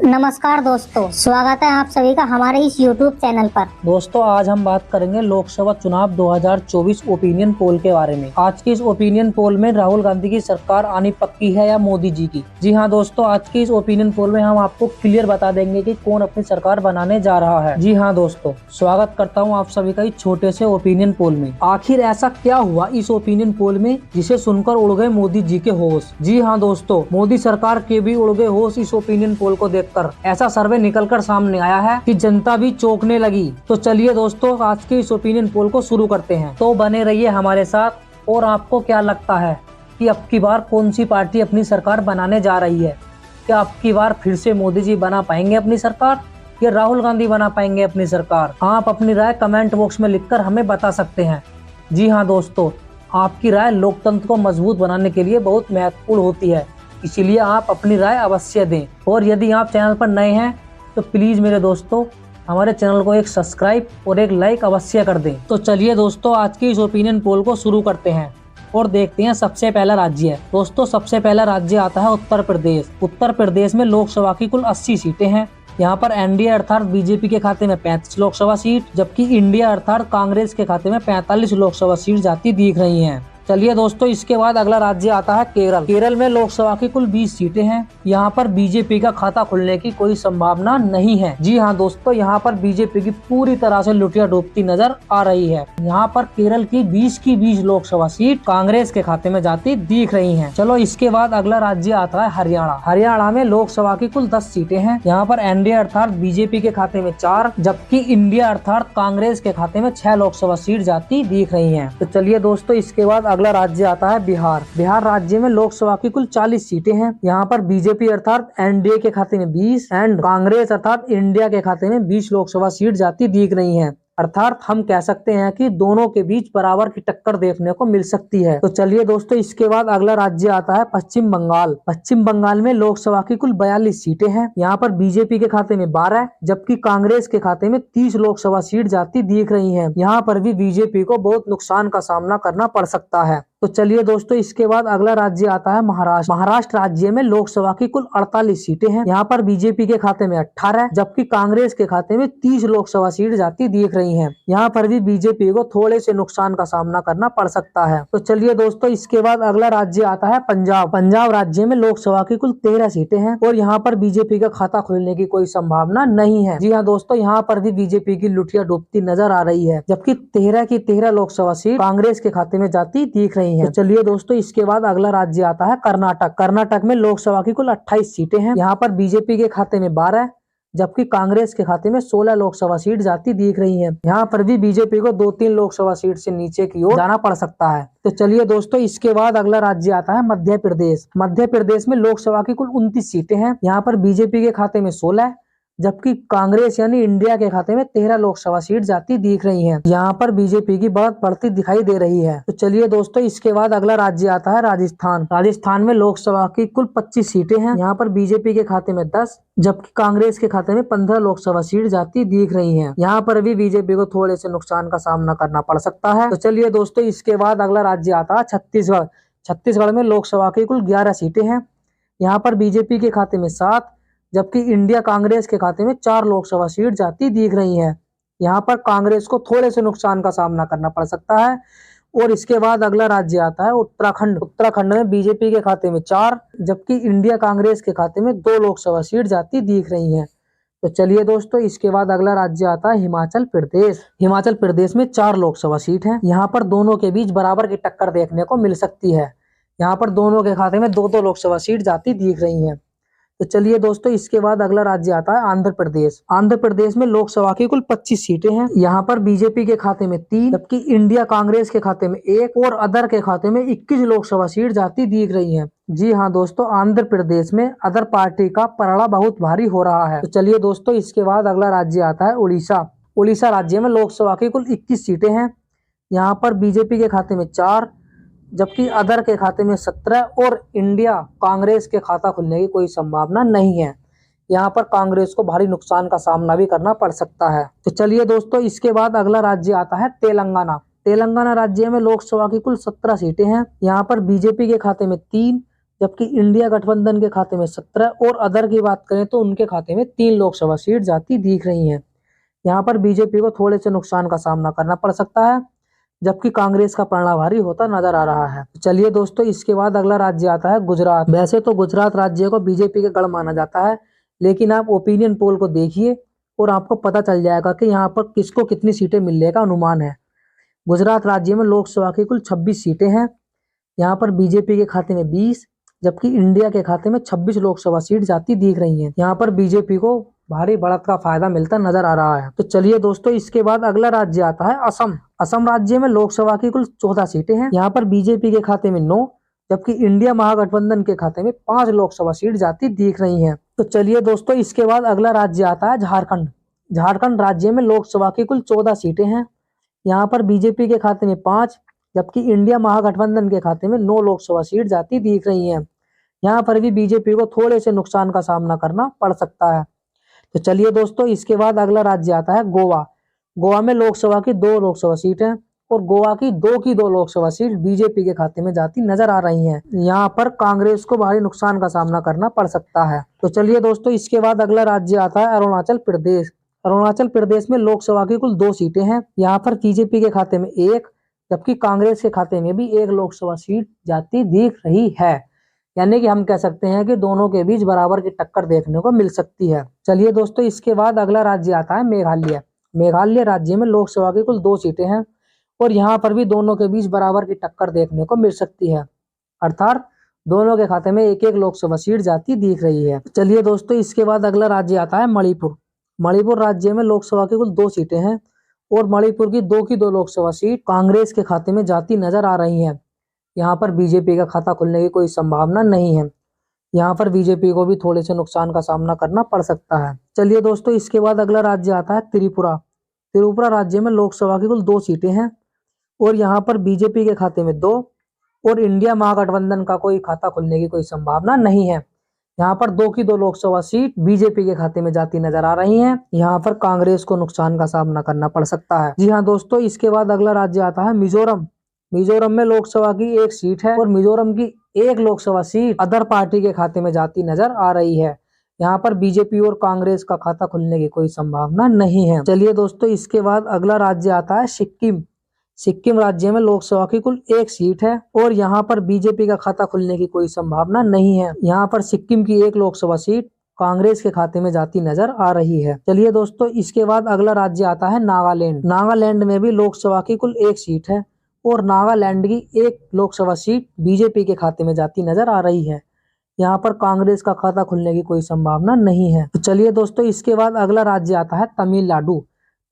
नमस्कार दोस्तों, स्वागत है आप सभी का हमारे इस YouTube चैनल पर। दोस्तों आज हम बात करेंगे लोकसभा चुनाव 2024 ओपिनियन पोल के बारे में। आज की इस ओपिनियन पोल में राहुल गांधी की सरकार आनी पक्की है या मोदी जी की। जी हाँ दोस्तों, आज की इस ओपिनियन पोल में हम आपको क्लियर बता देंगे कि कौन अपनी सरकार बनाने जा रहा है। जी हाँ दोस्तों, स्वागत करता हूँ आप सभी का इस छोटे से ओपिनियन पोल में। आखिर ऐसा क्या हुआ इस ओपिनियन पोल में जिसे सुनकर उड़ गए मोदी जी के होश। जी हाँ दोस्तों, मोदी सरकार के भी उड़ गए होश इस ओपिनियन पोल को देखकर। ऐसा सर्वे निकलकर सामने आया है कि जनता भी चौंकने लगी। तो चलिए दोस्तों, आज के इस ओपिनियन पोल को शुरू करते हैं। तो बने रहिए हमारे साथ। और आपको क्या लगता है कि अब की बार कौन सी पार्टी अपनी सरकार बनाने जा रही है? क्या अब की बार फिर से मोदी जी बना पाएंगे अपनी सरकार या राहुल गांधी बना पाएंगे अपनी सरकार? आप अपनी राय कमेंट बॉक्स में लिखकर हमें बता सकते हैं। जी हाँ दोस्तों, आपकी राय लोकतंत्र को मजबूत बनाने के लिए बहुत महत्वपूर्ण होती है, इसीलिए आप अपनी राय अवश्य दें। और यदि आप चैनल पर नए हैं तो प्लीज़ मेरे दोस्तों हमारे चैनल को एक सब्सक्राइब और एक लाइक अवश्य कर दें। तो चलिए दोस्तों, आज की इस ओपिनियन पोल को शुरू करते हैं और देखते हैं सबसे पहला राज्य है। दोस्तों सबसे पहला राज्य आता है उत्तर प्रदेश। उत्तर प्रदेश में लोकसभा की कुल 80 सीटें हैं। यहाँ पर एनडीए अर्थात बीजेपी के खाते में 35 लोकसभा सीट, जबकि इंडिया अर्थात कांग्रेस के खाते में 45 लोकसभा सीट जाती दिख रही हैं। चलिए दोस्तों, इसके बाद अगला राज्य आता है केरल। केरल में लोकसभा की कुल 20 सीटें हैं। यहाँ पर बीजेपी का खाता खुलने की कोई संभावना नहीं है। जी हाँ दोस्तों, यहाँ पर बीजेपी की पूरी तरह से लुटिया डूबती नजर आ रही है। यहाँ पर केरल की 20 लोकसभा सीट कांग्रेस के खाते में जाती दिख रही है। चलो इसके बाद अगला राज्य आता है हरियाणा। हरियाणा में लोकसभा की कुल 10 सीटें हैं। यहाँ पर एनडीए अर्थात बीजेपी के खाते में 4, जबकि इंडिया अर्थात कांग्रेस के खाते में 6 लोकसभा सीट जाती दिख रही है। तो चलिए दोस्तों, इसके बाद अगला राज्य आता है बिहार। बिहार राज्य में लोकसभा की कुल 40 सीटें हैं। यहाँ पर बीजेपी अर्थात एनडीए के खाते में 20 एंड कांग्रेस अर्थात इंडिया के खाते में 20 लोकसभा सीट जाती दिख रही हैं। अर्थात हम कह सकते हैं कि दोनों के बीच बराबर की टक्कर देखने को मिल सकती है। तो चलिए दोस्तों, इसके बाद अगला राज्य आता है पश्चिम बंगाल। पश्चिम बंगाल में लोकसभा की कुल 42 सीटें हैं। यहाँ पर बीजेपी के खाते में 12, जबकि कांग्रेस के खाते में 30 लोकसभा सीट जाती दिख रही है। यहाँ पर भी बीजेपी को बहुत नुकसान का सामना करना पड़ सकता है। तो चलिए दोस्तों, इसके बाद अगला राज्य आता है महाराष्ट्र। महाराष्ट्र राज्य में लोकसभा की कुल 48 सीटें हैं। यहाँ पर बीजेपी के खाते में 18, जबकि कांग्रेस के खाते में 30 लोकसभा सीट जाती दिख रही हैं। यहाँ पर भी बीजेपी को थोड़े से नुकसान का सामना करना पड़ सकता है। तो चलिए दोस्तों, इसके बाद अगला राज्य आता है पंजाब। पंजाब राज्य में लोकसभा की कुल 13 सीटें हैं और यहाँ पर बीजेपी का खाता खुलने की कोई संभावना नहीं है। जी हाँ दोस्तों, यहाँ पर भी बीजेपी की लुटिया डूबती नजर आ रही है, जबकि 13 की 13 लोकसभा सीट कांग्रेस के खाते में जाती दिख रही है। तो चलिए दोस्तों, इसके बाद अगला राज्य आता है कर्नाटक। कर्नाटक में लोकसभा की कुल 28 सीटें हैं। यहाँ पर बीजेपी के खाते में 12, जबकि कांग्रेस के खाते में 16 लोकसभा सीट जाती दिख रही हैं। यहाँ पर भी बीजेपी को 2-3 लोकसभा सीट से नीचे की ओर जाना पड़ सकता है। तो चलिए दोस्तों, इसके बाद अगला राज्य आता है मध्य प्रदेश। मध्य प्रदेश में लोकसभा की कुल 29 सीटें हैं। यहाँ पर बीजेपी के खाते में 16, जबकि कांग्रेस यानी इंडिया के खाते में 13 लोकसभा सीट जाती दिख रही हैं। यहाँ पर बीजेपी की बढ़त बढ़ती दिखाई दे रही है। तो चलिए दोस्तों, इसके बाद अगला राज्य आता है राजस्थान। राजस्थान में लोकसभा की कुल 25 सीटें हैं। यहाँ पर बीजेपी के खाते में 10, जबकि कांग्रेस के खाते में 15 लोकसभा सीट जाती दिख रही है। यहाँ पर भी बीजेपी को थोड़े से नुकसान का सामना करना पड़ सकता है। तो चलिए दोस्तों, इसके बाद अगला राज्य आता है छत्तीसगढ़। छत्तीसगढ़ में लोकसभा की कुल 11 सीटें हैं। यहाँ पर बीजेपी के खाते में 7, जबकि इंडिया कांग्रेस के खाते में 4 लोकसभा सीट जाती दिख रही हैं। यहाँ पर कांग्रेस को थोड़े से नुकसान का सामना करना पड़ सकता है। और इसके बाद अगला राज्य आता है उत्तराखंड। उत्तराखंड में बीजेपी के खाते में 4, जबकि इंडिया कांग्रेस के खाते में 2 लोकसभा सीट जाती दिख रही हैं। तो चलिए दोस्तों, इसके बाद अगला राज्य आता है हिमाचल प्रदेश। हिमाचल प्रदेश में 4 लोकसभा सीट हैं। यहाँ पर दोनों के बीच बराबर की टक्कर देखने को मिल सकती है। यहाँ पर दोनों के खाते में 2-2 लोकसभा सीट जाती दिख रही हैं। तो चलिए दोस्तों, इसके बाद अगला राज्य आता है आंध्र प्रदेश। आंध्र प्रदेश में लोकसभा की कुल 25 सीटें हैं। यहाँ पर बीजेपी के खाते में 3, जबकि इंडिया कांग्रेस के खाते में 1 और अदर के खाते में 21 लोकसभा सीट जाती दिख रही हैं। जी हाँ दोस्तों, आंध्र प्रदेश में अदर पार्टी का पलड़ा बहुत भारी हो रहा है। तो चलिए दोस्तों, इसके बाद अगला राज्य आता है उड़ीसा। उड़ीसा राज्य में लोकसभा की कुल 21 सीटें हैं। यहाँ पर बीजेपी के खाते में 4, जबकि अदर के खाते में 17 और इंडिया कांग्रेस के खाता खुलने की कोई संभावना नहीं है। यहाँ पर कांग्रेस को भारी नुकसान का सामना भी करना पड़ सकता है। तो चलिए दोस्तों, इसके बाद अगला राज्य आता है तेलंगाना। तेलंगाना राज्य में लोकसभा की कुल 17 सीटें हैं। यहाँ पर बीजेपी के खाते में 3, जबकि इंडिया गठबंधन के खाते में 17 और अदर की बात करें तो उनके खाते में 3 लोकसभा सीट जाती दिख रही हैं। यहाँ पर बीजेपी को थोड़े से नुकसान का सामना करना पड़ सकता है, जबकि कांग्रेस का पलड़ा भारी होता नजर आ रहा है। चलिए दोस्तों, इसके बाद अगला राज्य आता है गुजरात। वैसे तो गुजरात राज्य को बीजेपी के गढ़ माना जाता है, लेकिन आप ओपिनियन पोल को देखिए और आपको पता चल जाएगा कि यहाँ पर किसको कितनी सीटें मिलने का अनुमान है। गुजरात राज्य में लोकसभा की कुल 26 सीटें हैं। यहाँ पर बीजेपी के खाते में 20, जबकि इंडिया के खाते में 26 लोकसभा सीट जाती दिख रही हैं। यहाँ पर बीजेपी को भारी बढ़त का फायदा मिलता नजर आ रहा है। तो चलिए दोस्तों, इसके बाद अगला राज्य आता है असम। असम राज्य में लोकसभा की कुल 14 सीटें हैं। यहाँ पर बीजेपी के खाते में 9, जबकि इंडिया महागठबंधन के खाते में 5 लोकसभा सीट जाती दिख रही हैं। तो चलिए दोस्तों, इसके बाद अगला राज्य आता है झारखंड। झारखंड राज्य में लोकसभा की कुल 14 सीटें हैं। यहाँ पर बीजेपी के खाते में 5, जबकि इंडिया महागठबंधन के खाते में 9 लोकसभा सीट जाती दिख रही हैं। यहाँ पर भी बीजेपी को थोड़े से नुकसान का सामना करना पड़ सकता है। तो चलिए दोस्तों, इसके बाद अगला राज्य आता है गोवा। गोवा में लोकसभा की 2 लोकसभा सीट है और गोवा की 2 लोकसभा सीट बीजेपी के खाते में जाती नजर आ रही हैं। यहाँ पर कांग्रेस को भारी नुकसान का सामना करना पड़ सकता है। तो चलिए दोस्तों, इसके बाद अगला राज्य आता है अरुणाचल प्रदेश। अरुणाचल प्रदेश में लोकसभा की कुल 2 सीटें हैं। यहाँ पर बीजेपी के खाते में 1, जबकि कांग्रेस के खाते में भी 1 लोकसभा सीट जाती दिख रही है। यानी कि हम कह सकते हैं कि दोनों के बीच बराबर की टक्कर देखने को मिल सकती है। चलिए दोस्तों, इसके बाद अगला राज्य आता है मेघालय। मेघालय राज्य में लोकसभा की कुल 2 सीटें हैं और यहाँ पर भी दोनों के बीच बराबर की टक्कर देखने को मिल सकती है, अर्थात दोनों के खाते में 1-1 लोकसभा सीट जाती दिख रही है। चलिए दोस्तों, इसके बाद अगला राज्य आता है मणिपुर। मणिपुर राज्य में लोकसभा की कुल 2 सीटें हैं और मणिपुर की 2 लोकसभा सीट कांग्रेस के खाते में जाती नजर आ रही है। यहाँ पर बीजेपी का खाता खुलने की कोई संभावना नहीं है। यहाँ पर बीजेपी को भी थोड़े से नुकसान का सामना करना पड़ सकता है। चलिए दोस्तों, इसके बाद अगला राज्य आता है त्रिपुरा। त्रिपुरा राज्य में लोकसभा की कुल 2 सीटें हैं और यहाँ पर बीजेपी के खाते में 2 और इंडिया महागठबंधन का कोई खाता खुलने की कोई संभावना नहीं है। यहाँ पर 2 लोकसभा सीट बीजेपी के खाते में जाती नजर आ रही हैं। यहाँ पर कांग्रेस को नुकसान का सामना करना पड़ सकता है। जी हाँ दोस्तों, इसके बाद अगला राज्य आता है मिजोरम। मिजोरम में लोकसभा की 1 सीट है और मिजोरम की 1 लोकसभा सीट अदर पार्टी के खाते में जाती नजर आ रही है। यहाँ पर बीजेपी और कांग्रेस का खाता खुलने की कोई संभावना नहीं है। चलिए दोस्तों, इसके बाद अगला राज्य आता है सिक्किम। सिक्किम राज्य में लोकसभा की कुल 1 सीट है और यहाँ पर बीजेपी का खाता खुलने की कोई संभावना नहीं है। यहाँ पर सिक्किम की 1 लोकसभा सीट कांग्रेस के खाते में जाती नजर आ रही है। चलिए दोस्तों, इसके बाद अगला राज्य आता है नागालैंड। नागालैंड में भी लोकसभा की कुल 1 सीट है और नागालैंड की 1 लोकसभा सीट बीजेपी के खाते में जाती नजर आ रही है। यहाँ पर कांग्रेस का खाता खुलने की कोई संभावना नहीं है। तो चलिए दोस्तों, इसके बाद अगला राज्य आता है तमिलनाडु।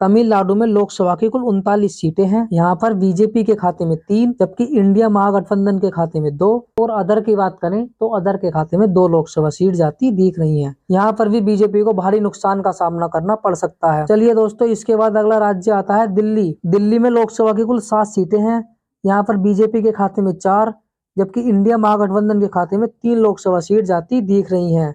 तमिलनाडु में लोकसभा की कुल 39 सीटें हैं। यहाँ पर बीजेपी के खाते में 3, जबकि इंडिया महागठबंधन के खाते में 2 और अदर की बात करें तो अदर के खाते में 2 लोकसभा सीट जाती दिख रही हैं। यहाँ पर भी बीजेपी को भारी नुकसान का सामना करना पड़ सकता है। चलिए दोस्तों, इसके बाद अगला राज्य आता है दिल्ली। दिल्ली में लोकसभा की कुल 7 सीटें हैं। यहाँ पर बीजेपी के खाते में 4, जबकि इंडिया महागठबंधन के खाते में 3 लोकसभा सीट जाती दिख रही हैं।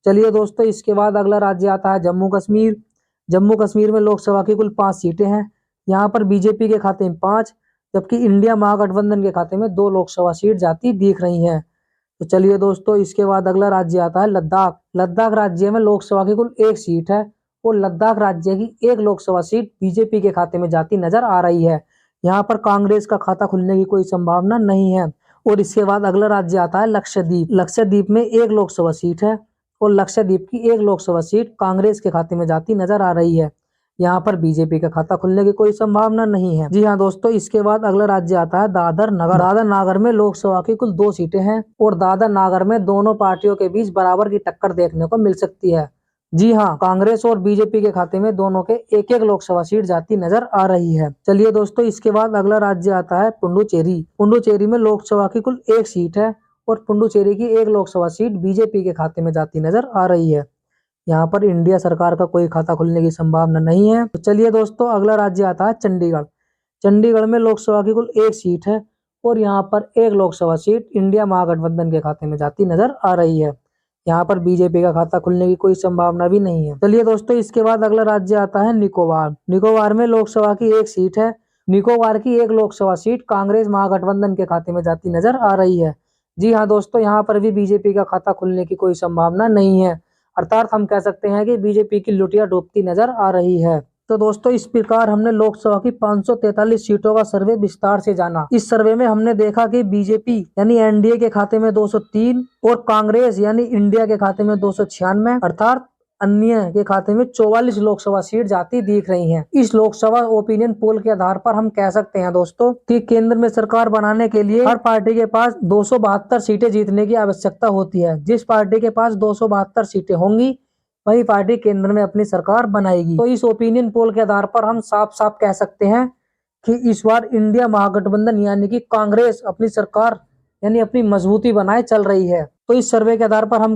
चलिए दोस्तों, इसके बाद अगला राज्य आता है जम्मू कश्मीर। जम्मू कश्मीर में लोकसभा की कुल 5 सीटें हैं। यहाँ पर बीजेपी के खाते में 5, जबकि इंडिया महागठबंधन के खाते में 2 लोकसभा सीट जाती दिख रही हैं। तो चलिए दोस्तों, इसके बाद अगला राज्य आता है लद्दाख। लद्दाख राज्य में लोकसभा की कुल 1 सीट है और लद्दाख राज्य की 1 लोकसभा सीट बीजेपी के खाते में जाती नजर आ रही है। यहाँ पर कांग्रेस का खाता खुलने की कोई संभावना नहीं है। और इसके बाद अगला राज्य आता है लक्षद्वीप। लक्षद्वीप में 1 लोकसभा सीट है और लक्षद्वीप की 1 लोकसभा सीट कांग्रेस के खाते में जाती नजर आ रही है। यहाँ पर बीजेपी का खाता खुलने की कोई संभावना नहीं है। जी हाँ दोस्तों, इसके बाद अगला राज्य आता है दादर नगर। दादर नागर में लोकसभा की कुल 2 सीटें हैं और दादर नागर में दोनों पार्टियों के बीच बराबर की टक्कर देखने को मिल सकती है। जी हाँ, कांग्रेस और बीजेपी के खाते में दोनों के 1-1 लोकसभा सीट जाती नजर आ रही है। चलिए दोस्तों, इसके बाद अगला राज्य आता है पुडुचेरी। पुडुचेरी में लोकसभा की कुल 1 सीट है और पुडुचेरी की 1 लोकसभा सीट बीजेपी के खाते में जाती नजर आ रही है। यहाँ पर इंडिया सरकार का कोई खाता खुलने की संभावना नहीं है। तो चलिए दोस्तों, अगला राज्य आता है चंडीगढ़। चंडीगढ़ में लोकसभा की कुल 1 सीट है और यहाँ पर 1 लोकसभा सीट इंडिया महागठबंधन के खाते में जाती नजर आ रही है। यहाँ पर बीजेपी का खाता खुलने की कोई संभावना भी नहीं है। चलिए दोस्तों, इसके बाद अगला राज्य आता है निकोबार। निकोबार में लोकसभा की 1 सीट है। निकोबार की 1 लोकसभा सीट कांग्रेस महागठबंधन के खाते में जाती नजर आ रही है। जी हाँ दोस्तों, यहाँ पर भी बीजेपी का खाता खुलने की कोई संभावना नहीं है। अर्थात हम कह सकते हैं कि बीजेपी की लुटिया डूबती नजर आ रही है। तो दोस्तों, इस प्रकार हमने लोकसभा की 543 सीटों का सर्वे विस्तार से जाना। इस सर्वे में हमने देखा कि बीजेपी यानी एनडीए के खाते में 203 और कांग्रेस यानी इंडिया के खाते में 296 अर्थात अन्य के खाते में 44 लोकसभा सीट जाती दिख रही हैं। इस लोकसभा ओपिनियन पोल के आधार पर हम कह सकते हैं दोस्तों कि केंद्र में सरकार बनाने के लिए हर पार्टी के पास 272 सीटें जीतने की आवश्यकता होती है। जिस पार्टी के पास 272 सीटें होंगी वही पार्टी केंद्र में अपनी सरकार बनाएगी। तो इस ओपिनियन पोल के आधार पर हम साफ साफ कह सकते हैं कि इस बार इंडिया महागठबंधन यानी कि कांग्रेस अपनी सरकार यानी अपनी मजबूती बनाए चल रही है। तो इस सर्वे के आधार पर हम